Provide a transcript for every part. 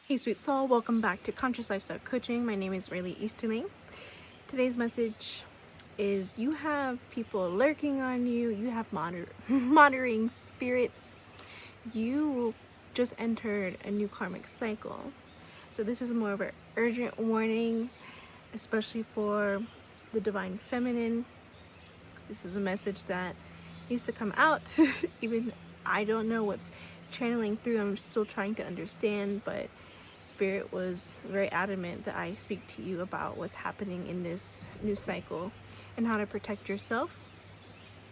Hey sweet soul, welcome back to Conscious Lifestyle Coaching. My name is Raileigh Easterling. Today's message is you have people lurking on you, you have monitoring spirits, you just entered a new karmic cycle. So this is more of an urgent warning, especially for the divine feminine. This is a message that needs to come out. Even I don't know what's channeling through, I'm still trying to understand, but Spirit was very adamant that I speak to you about what's happening in this new cycle and how to protect yourself.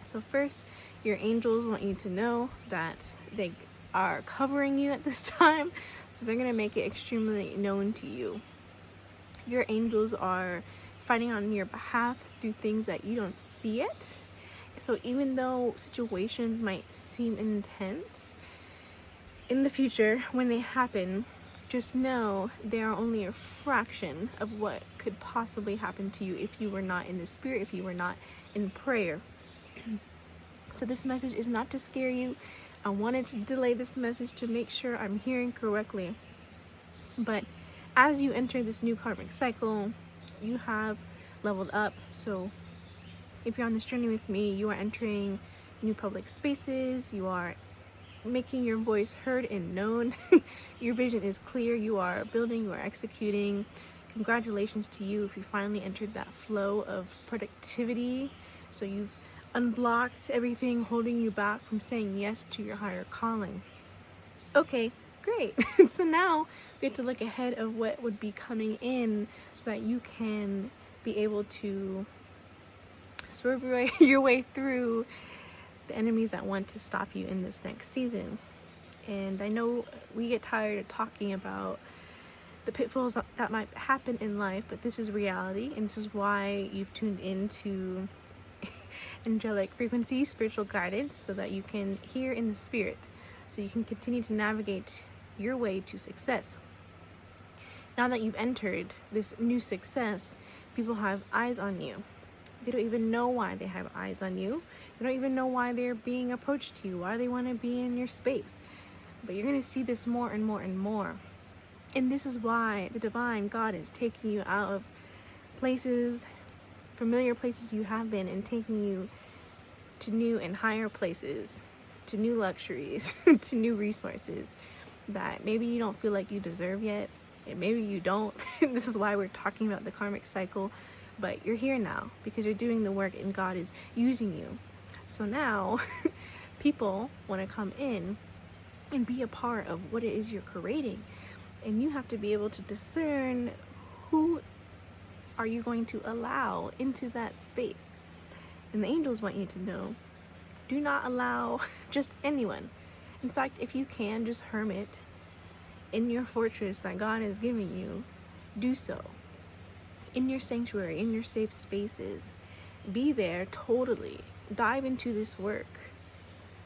So first, your angels want you to know that they are covering you at this time, so they're going to make it extremely known to you. Your angels are fighting on your behalf through things that you don't see yet. So even though situations might seem intense, in the future, when they happen, just know they are only a fraction of what could possibly happen to you if you were not in the spirit, if you were not in prayer. So this message is not to scare you. I wanted to delay this message to make sure I'm hearing correctly. But as you enter this new karmic cycle, you have leveled up. So if you're on this journey with me, you are entering new public spaces, you are making your voice heard and known. Your vision is clear, you are building, you are executing. Congratulations to you if you finally entered that flow of productivity. So you've unblocked everything holding you back from saying yes to your higher calling. Okay, great. So now we have to look ahead of what would be coming in so that you can be able to swerve your way through the enemies that want to stop you in this next season. And I know we get tired of talking about the pitfalls that might happen in life, but this is reality, and this is why you've tuned into angelic frequency, spiritual guidance, so that you can hear in the spirit, so you can continue to navigate your way to success. Now that you've entered this new success, people have eyes on you. They don't even know why they have eyes on you. They don't even know why they're being approached to you, why they want to be in your space. But you're going to see this more and more and more. And this is why the divine God is taking you out of places, familiar places you have been, and taking you to new and higher places, to new luxuries, to new resources that maybe you don't feel like you deserve yet, and maybe you don't. This is why we're talking about the karmic cycle. But you're here now because you're doing the work and God is using you. So now people want to come in and be a part of what it is you're creating. And you have to be able to discern who are you going to allow into that space. And the angels want you to know, do not allow just anyone. In fact, if you can, just hermit in your fortress that God has given you, do so. In your sanctuary, in your safe spaces, be there totally. Dive into this work.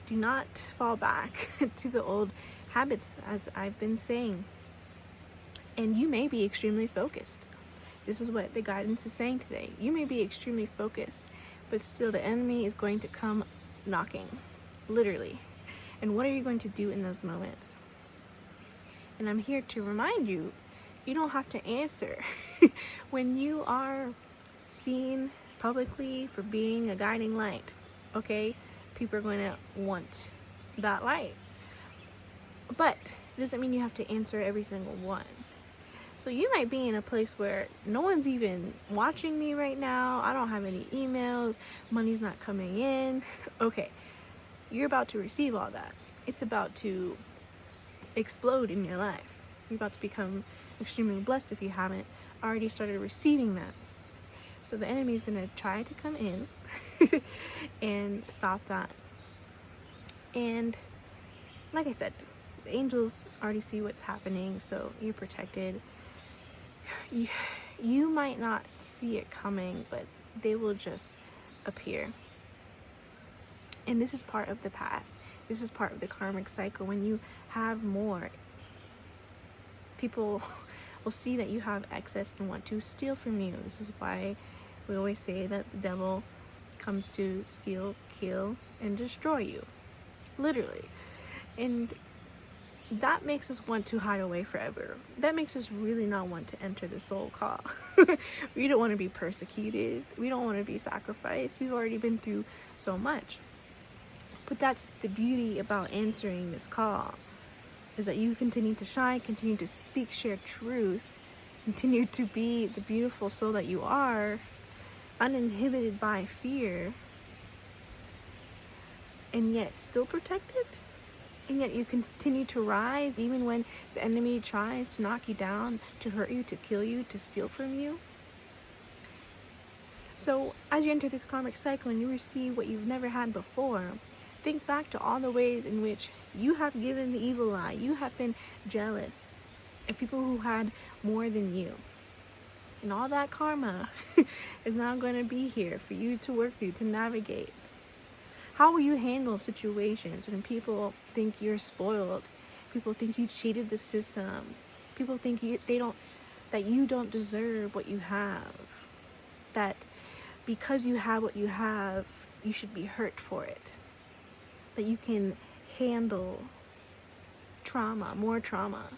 Do not fall back to the old habits, as I've been saying. And you may be extremely focused. This is what the guidance is saying today. You may be extremely focused, but still the enemy is going to come knocking, literally. And what are you going to do in those moments? And I'm here to remind you, you don't have to answer. When you are seen publicly for being a guiding light, okay, people are going to want that light. But it doesn't mean you have to answer every single one. So you might be in a place where no one's even watching me right now. I don't have any emails. Money's not coming in. Okay, you're about to receive all that. It's about to explode in your life. You're about to become extremely blessed if you haven't already started receiving that. So the enemy is going to try to come in and stop that. And like I said, the angels already see what's happening, so you're protected. You might not see it coming, but they will just appear. And this is part of the path. This is part of the karmic cycle. When you have more, people will see that you have excess and want to steal from you. This is why we always say that the devil comes to steal, kill, and destroy you. Literally. And that makes us want to hide away forever. That makes us really not want to enter the soul call. We don't want to be persecuted. We don't want to be sacrificed. We've already been through so much. But that's the beauty about answering this call, is that you continue to shine, continue to speak, share truth, continue to be the beautiful soul that you are, uninhibited by fear, and yet still protected. And yet you continue to rise even when the enemy tries to knock you down, to hurt you, to kill you, to steal from you. So as you enter this karmic cycle and you receive what you've never had before, think back to all the ways in which you have given the evil eye. You have been jealous of people who had more than you. And all that karma is now going to be here for you to work through, to navigate. How will you handle situations when people think you're spoiled? People think you cheated the system. People think that you don't deserve what you have. That because you have what you have, you should be hurt for it. That you can handle trauma, more trauma.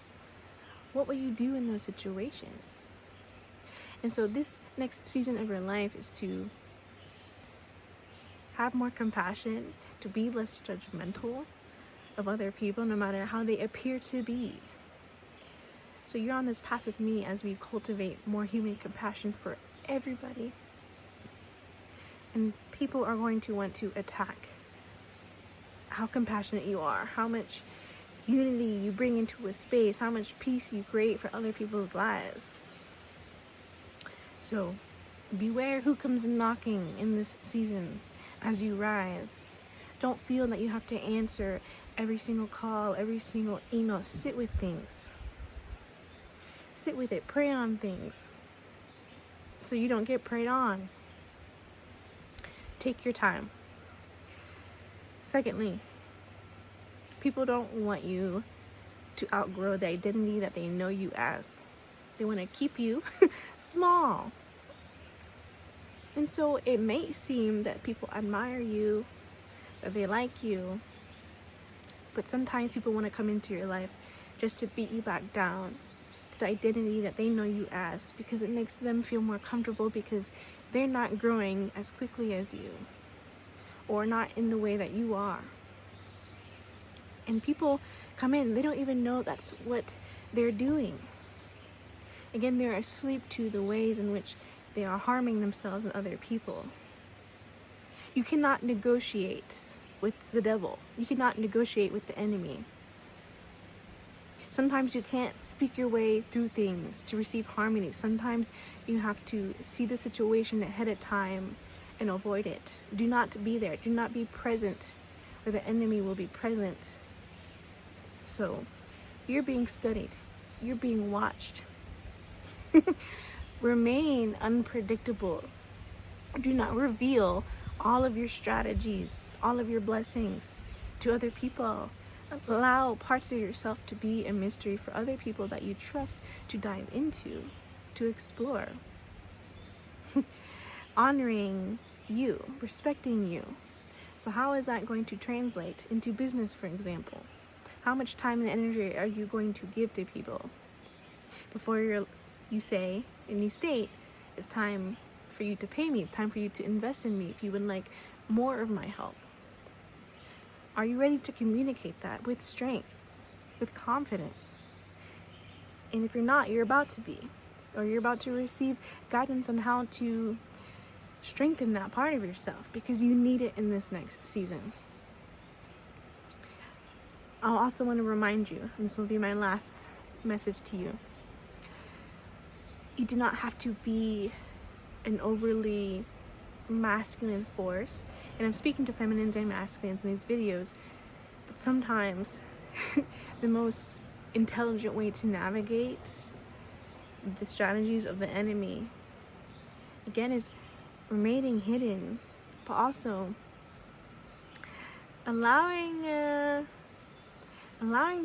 What will you do in those situations? And so this next season of your life is to have more compassion, to be less judgmental of other people, no matter how they appear to be. So you're on this path with me as we cultivate more human compassion for everybody. And people are going to want to attack how compassionate you are, how much unity you bring into a space, how much peace you create for other people's lives. So beware who comes knocking in this season. As you rise, don't feel that you have to answer every single call, every single email. Sit with things. Sit with it. Pray on things so you don't get preyed on. Take your time. Secondly, people don't want you to outgrow the identity that they know you as. They want to keep you small. And so it may seem that people admire you, that they like you, but sometimes people want to come into your life just to beat you back down to the identity that they know you as, because it makes them feel more comfortable because they're not growing as quickly as you, or not in the way that you are. And people come in, they don't even know that's what they're doing. Again, they're asleep to the ways in which they are harming themselves and other people. You cannot negotiate with the devil. You cannot negotiate with the enemy. Sometimes you can't speak your way through things to receive harmony. Sometimes you have to see the situation ahead of time and avoid it. Do not be there. Do not be present where the enemy will be present. So you're being studied. You're being watched. Remain unpredictable. Do not reveal all of your strategies, all of your blessings to other people. Allow parts of yourself to be a mystery for other people that you trust to dive into, to explore. Honoring you, respecting you. So how is that going to translate into business, for example? How much time and energy are you going to give to people before you say and you state, it's time for you to pay me, it's time for you to invest in me if you would like more of my help? Are you ready to communicate that with strength, with confidence? And if you're not, you're about to be, or you're about to receive guidance on how to strengthen that part of yourself, because you need it in this next season. I'll also want to remind you, and this will be my last message to you, you do not have to be an overly masculine force. And I'm speaking to feminines and masculines in these videos, but sometimes the most intelligent way to navigate the strategies of the enemy, again, is remaining hidden, but also allowing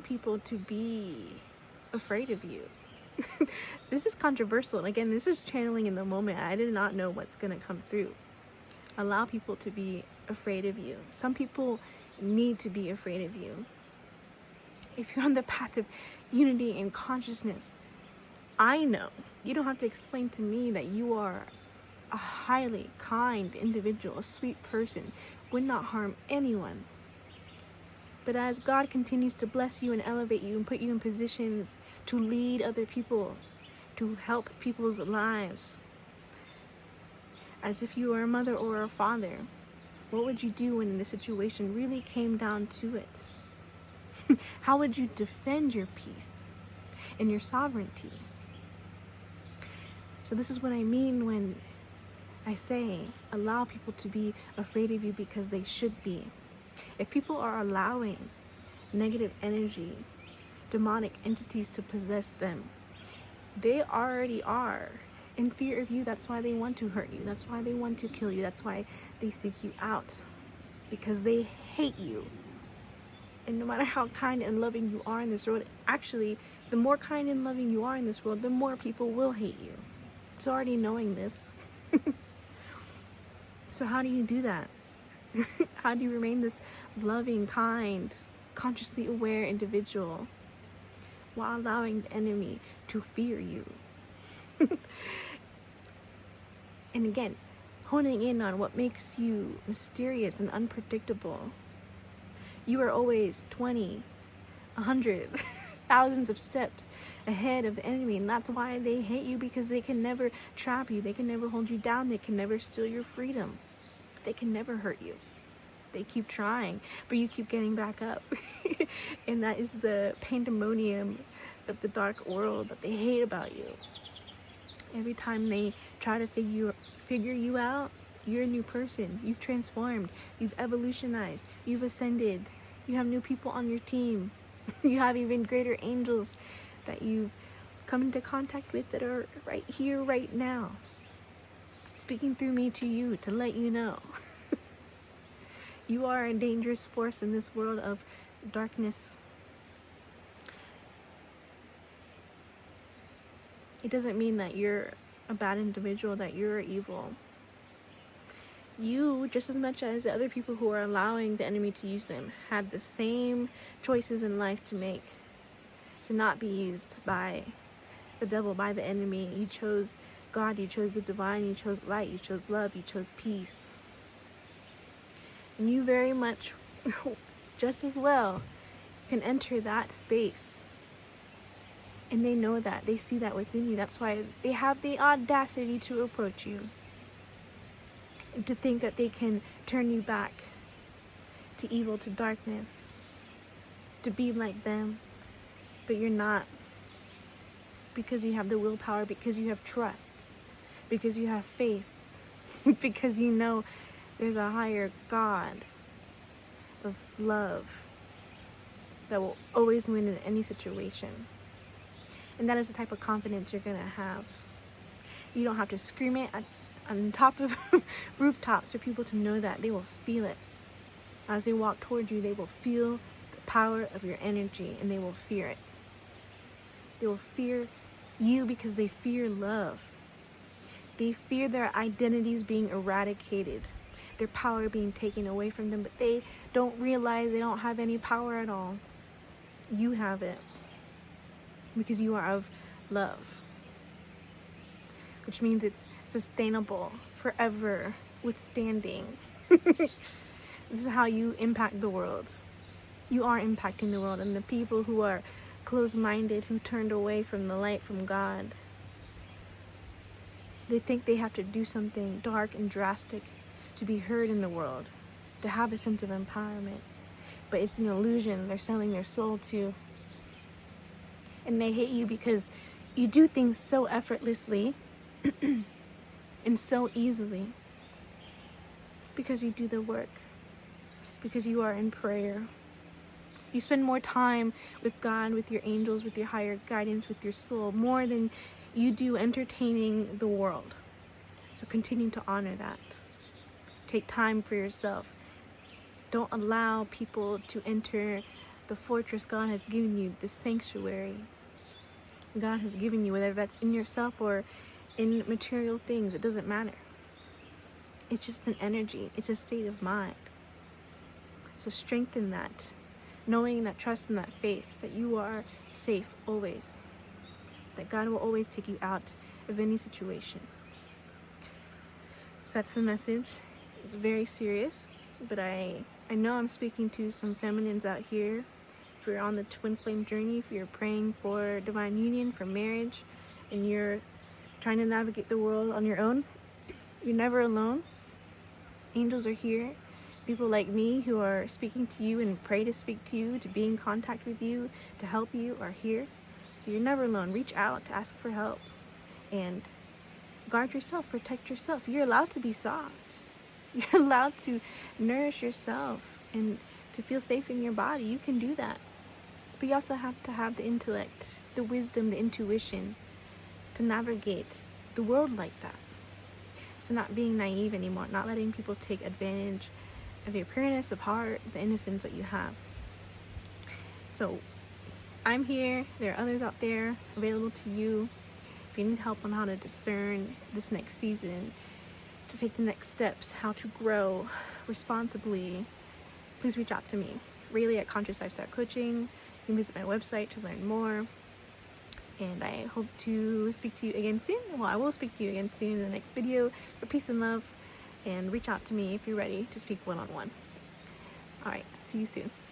people to be afraid of you. This is controversial, and again, this is channeling in the moment. I did not know what's going to come through. Allow people to be afraid of you. Some people need to be afraid of you. if you're on the path of unity and consciousness, I know you don't have to explain to me that you are a highly kind individual, a sweet person, would not harm anyone. But as God continues to bless you and elevate you and put you in positions to lead other people, to help people's lives, as if you were a mother or a father, what would you do when the situation really came down to it? How would you defend your peace and your sovereignty? So this is what I mean when I say allow people to be afraid of you, because they should be. If people are allowing negative energy, demonic entities to possess them, they already are in fear of you. That's why they want to hurt you. That's why they want to kill you. That's why they seek you out, because they hate you. And no matter how kind and loving you are in this world, actually, the more kind and loving you are in this world, the more people will hate you. It's already knowing this. So how do you do that? How do you remain this loving, kind, consciously aware individual while allowing the enemy to fear you? And again, honing in on what makes you mysterious and unpredictable. You are always 20, 100, thousands of steps ahead of the enemy, and that's why they hate you, because they can never trap you, they can never hold you down, they can never steal your freedom, they can never hurt you. They keep trying, but you keep getting back up. And that is the pandemonium of the dark world that they hate about you. Every time they try to figure you out, you're a new person. You've transformed. You've evolutionized. You've ascended. You have new people on your team. You have even greater angels that you've come into contact with that are right here, right now, speaking through me to you to let you know. You are a dangerous force in this world of darkness. It doesn't mean that you're a bad individual, that you're evil. You, just as much as the other people who are allowing the enemy to use them, had the same choices in life to make, to not be used by the devil, by the enemy. You chose God, you chose the divine, you chose light, you chose love, you chose peace. And you very much, just as well, can enter that space. And they know that. They see that within you. That's why they have the audacity to approach you. And to think that they can turn you back to evil, to darkness, to be like them. But you're not. Because you have the willpower, because you have trust, because you have faith, because you know there's a higher God of love that will always win in any situation. And that is the type of confidence you're going to have. You don't have to scream it on top of rooftops for people to know that. They will feel it. As they walk toward you, they will feel the power of your energy, and they will fear it. They will fear you because they fear love. They fear their identities being eradicated, their power being taken away from them, but they don't realize they don't have any power at all. You have it, because you are of love, which means it's sustainable, forever, withstanding. This is how you impact the world. You are impacting the world, and the people who are closed-minded, who turned away from the light, from God, they think they have to do something dark and drastic to be heard in the world, to have a sense of empowerment. But it's an illusion they're selling their soul to. And they hate you because you do things so effortlessly and so easily. Because you do the work. Because you are in prayer. You spend more time with God, with your angels, with your higher guidance, with your soul, more than you do entertaining the world. So continue to honor that. Take time for yourself. Don't allow people to enter the fortress God has given you, the sanctuary God has given you, whether that's in yourself or in material things. It doesn't matter. It's just an energy. It's a state of mind. So strengthen that. knowing that trust and that faith that you are safe always, that God will always take you out of any situation. So that's the message. It's very serious, but I know I'm speaking to some feminines out here. If you're on the twin flame journey, if you're praying for divine union, for marriage, and you're trying to navigate the world on your own, you're never alone. Angels are here. People like me who are speaking to you and pray to speak to you, to be in contact with you, to help you, are here. So you're never alone. Reach out to ask for help and guard yourself, protect yourself. You're allowed to be soft. You're allowed to nourish yourself and to feel safe in your body. You can do that. But you also have to have the intellect, the wisdom, the intuition to navigate the world like that. So not being naive anymore, not letting people take advantage of your pureness of heart, the innocence that you have. So I'm here. There are others out there available to you. If you need help on how to discern this next season, to take the next steps, how to grow responsibly, please reach out to me. Raileigh at Conscious Lifestyle Coaching. You can visit my website to learn more. And I hope to speak to you again soon. Well, I will speak to you again soon in the next video. For peace and love. And reach out to me if you're ready to speak one-on-one. Alright, see you soon.